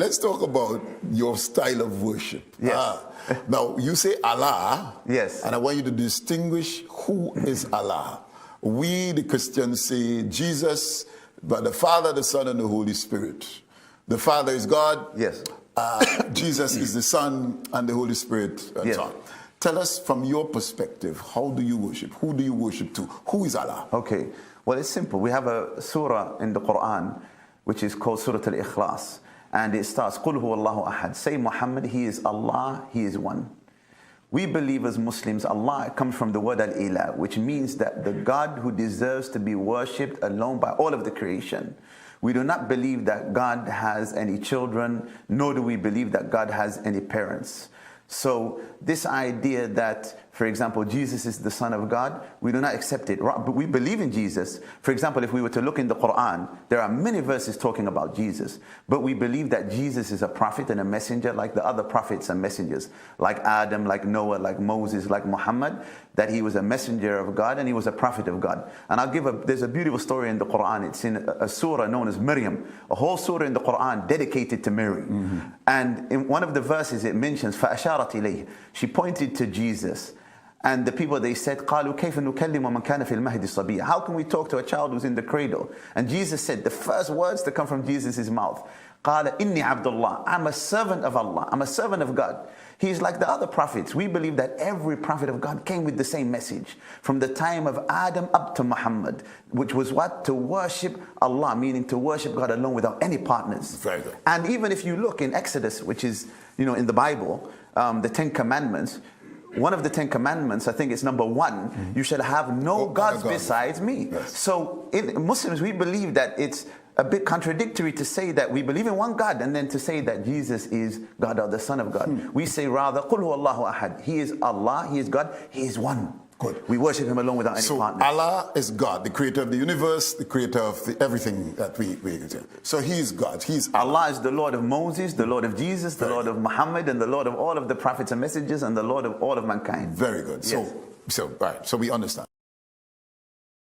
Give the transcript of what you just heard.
Let's talk about your style of worship. Yes. Now, you say Allah. Yes. And I want you to distinguish who is Allah. We, the Christians, say Jesus, but the Father, the Son, and the Holy Spirit. The Father is God. Yes. Jesus is the Son, and the Holy Spirit, and Yes. so on. Tell us from your perspective, how do you worship? Who do you worship to? Who is Allah? Okay. Well, it's simple. We have a surah in the Quran, which is called Surah Al-Ikhlas. And it starts, قُلْ هُوَ اللَّهُ أَحَدٌ. Say Muhammad, He is Allah, He is one. We believe as Muslims, Allah comes from the word al-ilah, which means that the God who deserves to be worshipped alone by all of the creation. We do not believe that God has any children, nor do we believe that God has any parents. So this idea that, for example, Jesus is the Son of God, we do not accept it. We believe in Jesus. For example, if we were to look in the Quran, there are many verses talking about Jesus. But we believe that Jesus is a prophet and a messenger like the other prophets and messengers. Like Adam, like Noah, like Moses, like Muhammad. That he was a messenger of God and he was a prophet of God. And there's a beautiful story in the Quran. It's in a surah known as Maryam. A whole surah in the Quran dedicated to Mary. And in one of the verses it mentions, فَأَشَارَتْ إِلَيْهِ. She pointed to Jesus. And the people, they said, قَالُوا كَيْفَ نُكَلِّمُ مَنْ كَانَ فِي الْمَهْدِ صَبِيًّا. How can we talk to a child who's in the cradle? And Jesus said, the first words to come from Jesus' mouth, قَالَ إِنِّي عَبْدُ اللَّهِ. I'm a servant of Allah. I'm a servant of God. He's like the other prophets. We believe that every prophet of God came with the same message. From the time of Adam up to Muhammad, which was what? To worship Allah, meaning to worship God alone without any partners. Very good. And even if you look in Exodus, which is, in the Bible, the 10 Commandments, one of the 10 Commandments, I think it's number 1, you shall have no gods besides me. Yes. So in Muslims, we believe that it's a bit contradictory to say that we believe in one God and then to say that Jesus is God or the Son of God. We say rather, قُلْ هُوَ اللَّهُ أَحَدٌ. He is Allah, He is God, He is one. Good. We worship Him alone without any partners. So Allah is God, the creator of the universe, the creator of everything that we do. So He is God. Allah is the Lord of Moses, the Lord of Jesus, the Lord of Muhammad, and the Lord of all of the prophets and messengers, and the Lord of all of mankind. Very good. Yes. So we understand.